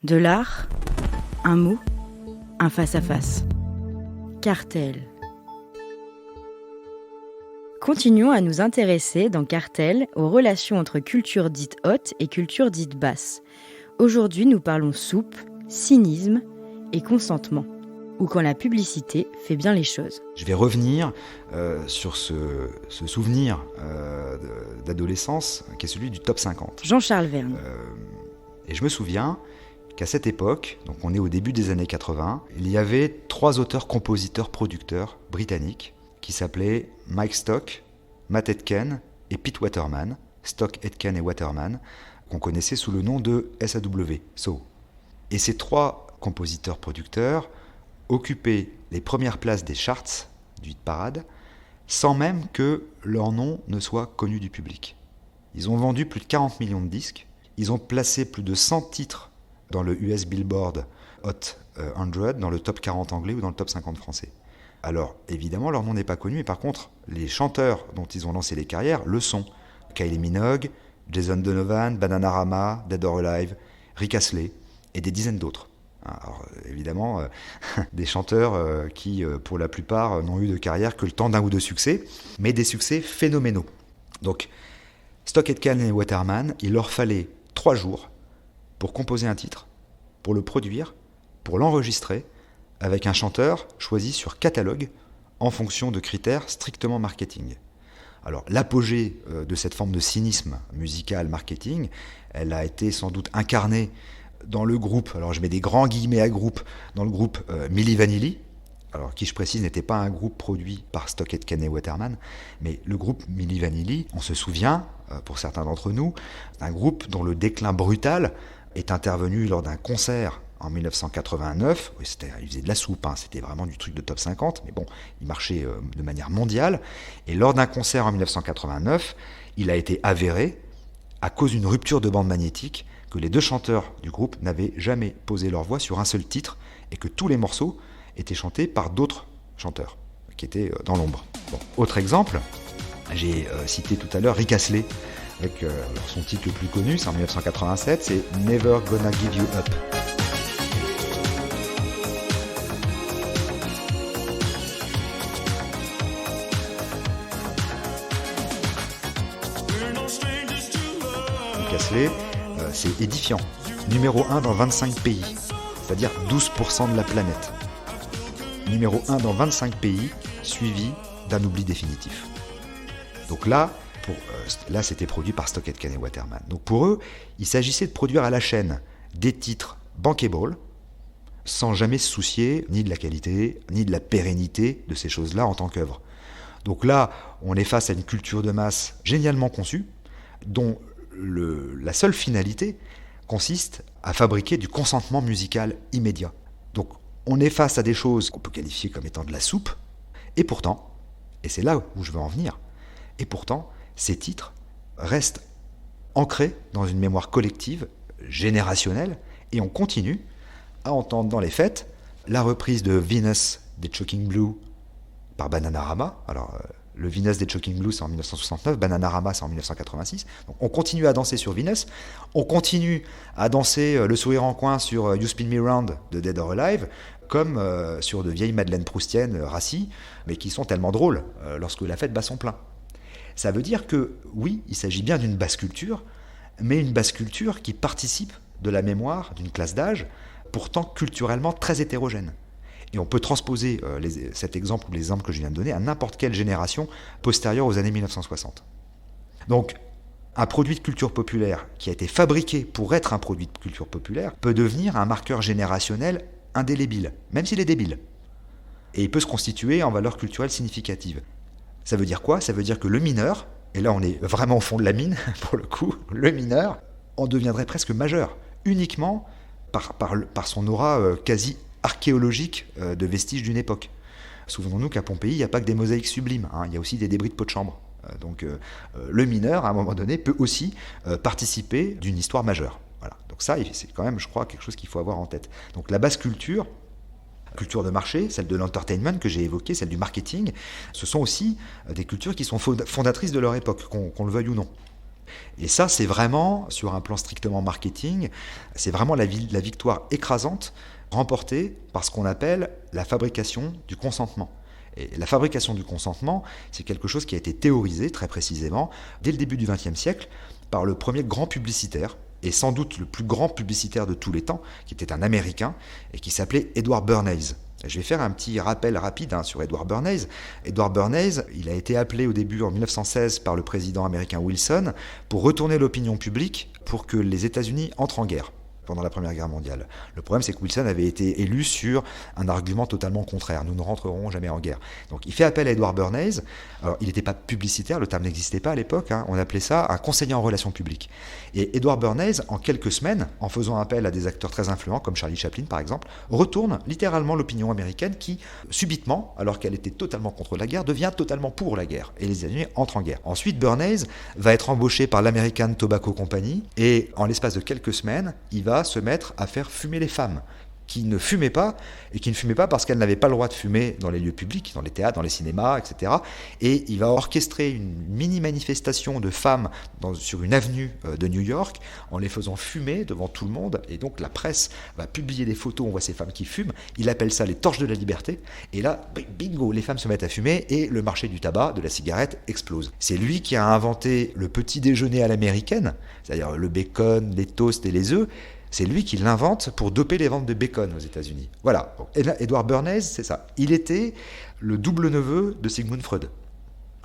De l'art, un mot, un face-à-face. Cartel. Continuons à nous intéresser dans Cartel aux relations entre culture dite haute et culture dite basse. Aujourd'hui, nous parlons soupe, cynisme et consentement, ou quand la publicité fait bien les choses. Je vais revenir sur ce souvenir d'adolescence qui est celui du top 50. Jean-Charles Verne. Et je me souviens qu'à cette époque, donc on est au début des années 80, il y avait 3 auteurs, compositeurs, producteurs britanniques qui s'appelaient Mike Stock, Matt Aitken et Pete Waterman, Stock, Aitken et Waterman, qu'on connaissait sous le nom de SAW, So. Et ces 3 compositeurs-producteurs occupaient les premières places des charts du hit parade sans même que leur nom ne soit connu du public. Ils ont vendu plus de 40 millions de disques, ils ont placé plus de 100 titres dans le US Billboard Hot 100, dans le top 40 anglais ou dans le top 50 français. Alors, évidemment, leur nom n'est pas connu, mais par contre, les chanteurs dont ils ont lancé les carrières le sont. Kylie Minogue, Jason Donovan, Bananarama, Dead or Alive, Rick Astley et des dizaines d'autres. Alors, évidemment, des chanteurs qui, pour la plupart, n'ont eu de carrière que le temps d'un ou deux succès, mais des succès phénoménaux. Donc, Stock, Aitken et Waterman, il leur fallait 3 jours pour composer un titre, pour le produire, pour l'enregistrer, avec un chanteur choisi sur catalogue en fonction de critères strictement marketing. Alors, l'apogée de cette forme de cynisme musical marketing, elle a été sans doute incarnée dans le groupe, alors je mets des grands guillemets à groupe, dans le groupe Milli Vanilli, alors qui je précise n'était pas un groupe produit par Stock, Aitken et Waterman, mais le groupe Milli Vanilli, on se souvient, pour certains d'entre nous, d'un groupe dont le déclin brutal est intervenu lors d'un concert en 1989, il faisait de la soupe, c'était vraiment du truc de top 50, mais bon, il marchait de manière mondiale, et lors d'un concert en 1989, il a été avéré, à cause d'une rupture de bande magnétique, que les 2 chanteurs du groupe n'avaient jamais posé leur voix sur un seul titre, et que tous les morceaux étaient chantés par d'autres chanteurs, qui étaient dans l'ombre. Bon, autre exemple, j'ai cité tout à l'heure Rick Astley, avec son titre le plus connu, c'est en 1987, c'est « Never Gonna Give You Up ». Rick Astley, c'est édifiant. Numéro 1 dans 25 pays, c'est-à-dire 12% de la planète. Numéro 1 dans 25 pays, suivi d'un oubli définitif. Donc là, c'était produit par Stock, Aitken et Waterman. Donc pour eux, il s'agissait de produire à la chaîne des titres bankable, sans jamais se soucier ni de la qualité, ni de la pérennité de ces choses-là en tant qu'œuvre. Donc là, on est face à une culture de masse génialement conçue, dont la seule finalité consiste à fabriquer du consentement musical immédiat. Donc on est face à des choses qu'on peut qualifier comme étant de la soupe, et pourtant, et c'est là où je veux en venir, et pourtant, ces titres restent ancrés dans une mémoire collective, générationnelle, et on continue à entendre dans les fêtes la reprise de Venus des Shocking Blue par Bananarama. Alors, le Venus des Shocking Blue, c'est en 1969, Bananarama, c'est en 1986. Donc, on continue à danser sur Venus, on continue à danser le sourire en coin sur You Spin Me Round de Dead or Alive, comme sur de vieilles madeleines proustiennes rassis, mais qui sont tellement drôles lorsque la fête bat son plein. Ça veut dire que, oui, il s'agit bien d'une basse culture, mais une basse culture qui participe de la mémoire d'une classe d'âge, pourtant culturellement très hétérogène. Et on peut transposer cet exemple ou les exemples que je viens de donner à n'importe quelle génération postérieure aux années 1960. Donc, un produit de culture populaire qui a été fabriqué pour être un produit de culture populaire peut devenir un marqueur générationnel indélébile, même s'il est débile. Et il peut se constituer en valeur culturelle significative. Ça veut dire quoi ? Ça veut dire que le mineur, et là on est vraiment au fond de la mine, pour le coup, le mineur en deviendrait presque majeur, uniquement par son aura quasi archéologique de vestiges d'une époque. Souvenons-nous qu'à Pompéi, il n'y a pas que des mosaïques sublimes, il y a aussi des débris de pots de chambre. Donc le mineur, à un moment donné, peut aussi participer d'une histoire majeure. Voilà. Donc ça, c'est quand même, je crois, quelque chose qu'il faut avoir en tête. Donc la basse culture de marché, celle de l'entertainment que j'ai évoquée, celle du marketing, ce sont aussi des cultures qui sont fondatrices de leur époque, qu'on le veuille ou non. Et ça, c'est vraiment, sur un plan strictement marketing, c'est vraiment la victoire écrasante remportée par ce qu'on appelle la fabrication du consentement. Et la fabrication du consentement, c'est quelque chose qui a été théorisé très précisément dès le début du XXe siècle par le premier grand publicitaire, et sans doute le plus grand publicitaire de tous les temps, qui était un Américain, et qui s'appelait Edward Bernays. Je vais faire un petit rappel rapide sur Edward Bernays. Edward Bernays, il a été appelé au début en 1916 par le président américain Wilson pour retourner l'opinion publique pour que les États-Unis entrent en guerre pendant la Première Guerre mondiale. Le problème, c'est que Wilson avait été élu sur un argument totalement contraire. Nous ne rentrerons jamais en guerre. Donc il fait appel à Edward Bernays. Alors il n'était pas publicitaire, le terme n'existait pas à l'époque. On appelait ça un conseiller en relations publiques. Et Edward Bernays, en quelques semaines, en faisant appel à des acteurs très influents, comme Charlie Chaplin par exemple, retourne littéralement l'opinion américaine qui, subitement, alors qu'elle était totalement contre la guerre, devient totalement pour la guerre. Et les États-Unis entrent en guerre. Ensuite, Bernays va être embauché par l'American Tobacco Company, et en l'espace de quelques semaines, il va se mettre à faire fumer les femmes qui ne fumaient pas, et qui ne fumaient pas parce qu'elles n'avaient pas le droit de fumer dans les lieux publics, dans les théâtres, dans les cinémas, etc. Et il va orchestrer une mini-manifestation de femmes sur une avenue de New York en les faisant fumer devant tout le monde, et donc la presse va publier des photos, on voit ces femmes qui fument, il appelle ça les torches de la liberté, et là, bingo, les femmes se mettent à fumer, et le marché du tabac, de la cigarette, explose. C'est lui qui a inventé le petit déjeuner à l'américaine, c'est-à-dire le bacon, les toasts et les œufs. C'est lui qui l'invente pour doper les ventes de bacon aux États-Unis. Voilà. Edward Bernays, c'est ça. Il était le double neveu de Sigmund Freud,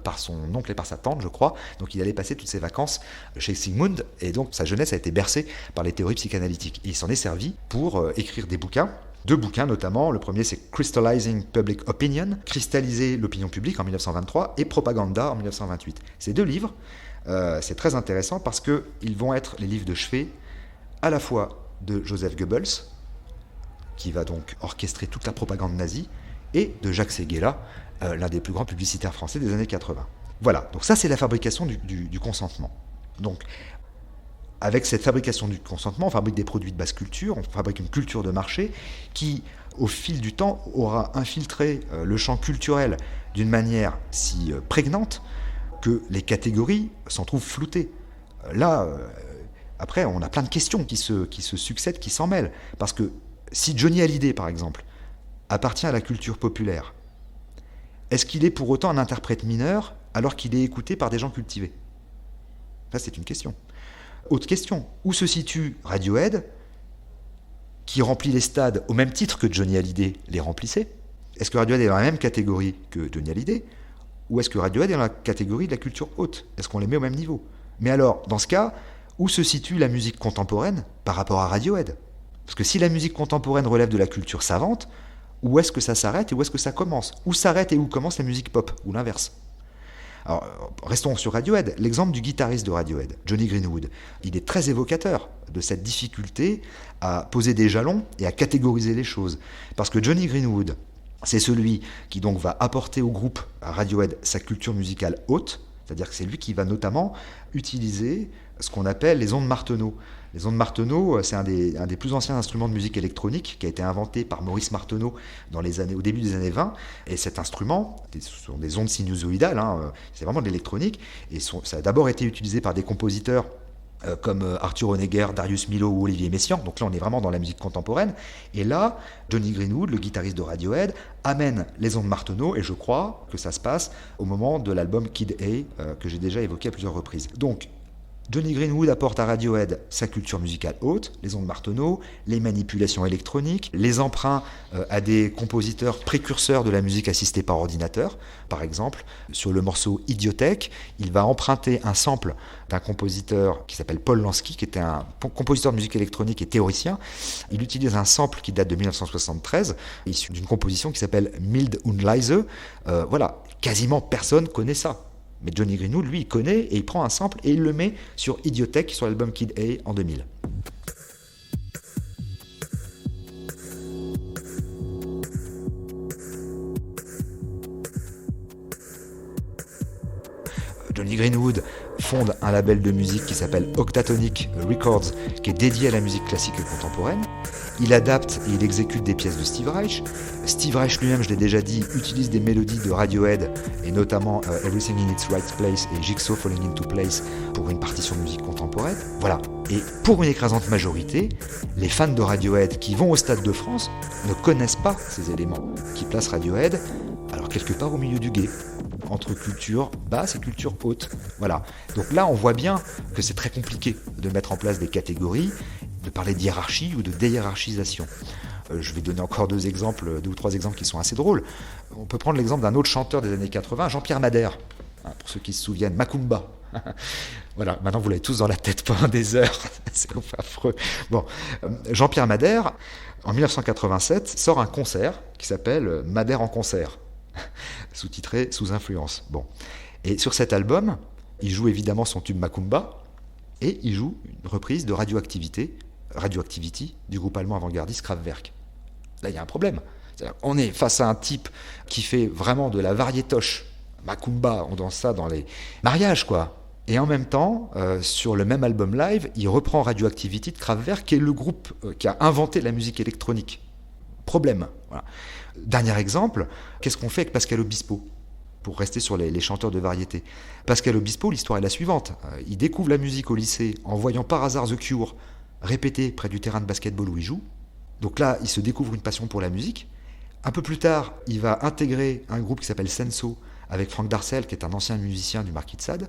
par son oncle et par sa tante, je crois. Donc il allait passer toutes ses vacances chez Sigmund, et donc sa jeunesse a été bercée par les théories psychanalytiques. Et il s'en est servi pour écrire des bouquins. 2 bouquins notamment. Le premier, c'est Crystallizing Public Opinion, cristalliser l'opinion publique en 1923, et Propaganda en 1928. Ces 2 livres, c'est très intéressant parce qu'ils vont être les livres de chevet à la fois de Joseph Goebbels, qui va donc orchestrer toute la propagande nazie, et de Jacques Séguéla, l'un des plus grands publicitaires français des années 80. Voilà, donc ça c'est la fabrication du consentement. Donc, avec cette fabrication du consentement, on fabrique des produits de basse culture, on fabrique une culture de marché qui, au fil du temps, aura infiltré le champ culturel d'une manière si prégnante que les catégories s'en trouvent floutées. Là, après, on a plein de questions qui se succèdent, qui s'en mêlent. Parce que si Johnny Hallyday, par exemple, appartient à la culture populaire, est-ce qu'il est pour autant un interprète mineur alors qu'il est écouté par des gens cultivés ? Ça, c'est une question. Autre question, où se situe Radiohead, qui remplit les stades au même titre que Johnny Hallyday les remplissait ? Est-ce que Radiohead est dans la même catégorie que Johnny Hallyday ? Ou est-ce que Radiohead est dans la catégorie de la culture haute ? Est-ce qu'on les met au même niveau ? Mais alors, dans ce cas, où se situe la musique contemporaine par rapport à Radiohead ? Parce que si la musique contemporaine relève de la culture savante, où est-ce que ça s'arrête et où est-ce que ça commence ? Où s'arrête et où commence la musique pop ? Ou l'inverse ? Alors, restons sur Radiohead. L'exemple du guitariste de Radiohead, Johnny Greenwood, il est très évocateur de cette difficulté à poser des jalons et à catégoriser les choses. Parce que Johnny Greenwood, c'est celui qui donc va apporter au groupe, à Radiohead, sa culture musicale haute, c'est-à-dire que c'est lui qui va notamment utiliser ce qu'on appelle les ondes Martenot. Les ondes Martenot, c'est un des plus anciens instruments de musique électronique qui a été inventé par Maurice Martenot au début des années 20. Et cet instrument, ce sont des ondes sinusoïdales, c'est vraiment de l'électronique. Et ça a d'abord été utilisé par des compositeurs comme Arthur Honegger, Darius Milhaud ou Olivier Messiaen. Donc là, on est vraiment dans la musique contemporaine. Et là, Johnny Greenwood, le guitariste de Radiohead, amène les ondes Martenot, et je crois que ça se passe au moment de l'album Kid A, que j'ai déjà évoqué à plusieurs reprises. Donc, Johnny Greenwood apporte à Radiohead sa culture musicale haute, les ondes Martenot, les manipulations électroniques, les emprunts à des compositeurs précurseurs de la musique assistée par ordinateur. Par exemple, sur le morceau Idiothèque, il va emprunter un sample d'un compositeur qui s'appelle Paul Lansky, qui était un compositeur de musique électronique et théoricien. Il utilise un sample qui date de 1973, issu d'une composition qui s'appelle Mild und leise. Voilà, quasiment personne connaît ça. Mais Johnny Greenwood, lui, il connaît et il prend un sample et il le met sur Idiothèque, sur l'album Kid A en 2000. Johnny Greenwood fonde un label de musique qui s'appelle Octatonic Records, qui est dédié à la musique classique et contemporaine. Il adapte et il exécute des pièces de Steve Reich. Steve Reich lui-même, je l'ai déjà dit, utilise des mélodies de Radiohead, et notamment Everything in its Right Place et Jigsaw Falling into Place pour une partition de musique contemporaine. Voilà. Et pour une écrasante majorité, les fans de Radiohead qui vont au Stade de France ne connaissent pas ces éléments, qui placent Radiohead, alors quelque part au milieu du gué, entre culture basse et culture haute. Voilà. Donc là, on voit bien que c'est très compliqué de mettre en place des catégories, de parler de hiérarchie ou de déhiérarchisation. Je vais donner encore deux ou trois exemples qui sont assez drôles. On peut prendre l'exemple d'un autre chanteur des années 80, Jean-Pierre Madère, pour ceux qui se souviennent, Macumba. Voilà, maintenant vous l'avez tous dans la tête pendant des heures, c'est affreux. Bon, Jean-Pierre Madère, en 1987, sort un concert qui s'appelle Madère en concert, sous-titré Sous influence. Bon. Et sur cet album, il joue évidemment son tube Macumba, et il joue une reprise de Radioactivity du groupe allemand avant-gardiste Kraftwerk. Là, il y a un problème. On est face à un type qui fait vraiment de la variétoche. Macumba, on danse ça dans les mariages, quoi. Et en même temps, sur le même album live, il reprend Radioactivity de Kraftwerk, qui est le groupe qui a inventé la musique électronique. Problème. Voilà. Dernier exemple, qu'est-ce qu'on fait avec Pascal Obispo ? Pour rester sur les chanteurs de variété. Pascal Obispo, l'histoire est la suivante. Il découvre la musique au lycée en voyant par hasard The Cure répéter près du terrain de basketball où il joue. Donc là, il se découvre une passion pour la musique. Un peu plus tard, il va intégrer un groupe qui s'appelle Senso avec Franck Darcel, qui est un ancien musicien du Marquis de Sade.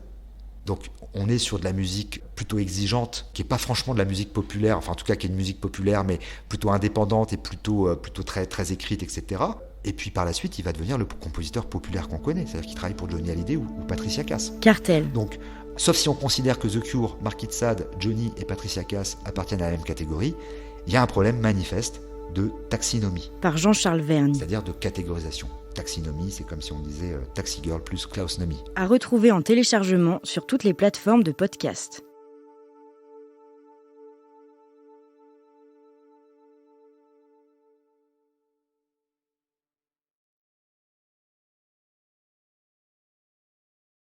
Donc on est sur de la musique plutôt exigeante, qui n'est pas franchement de la musique populaire, enfin en tout cas qui est une musique populaire, mais plutôt indépendante et plutôt très, très écrite, etc. Et puis par la suite, il va devenir le compositeur populaire qu'on connaît, c'est-à-dire qu'il travaille pour Johnny Hallyday ou Patricia Cass. Cartel. Donc, sauf si on considère que The Cure, Marquis de Sade, Johnny et Patricia Cass appartiennent à la même catégorie, il y a un problème manifeste de taxinomie. Par Jean-Charles Vergne. C'est-à-dire de catégorisation. Taxinomie, c'est comme si on disait Taxi Girl plus Klausnomie. À retrouver en téléchargement sur toutes les plateformes de podcast.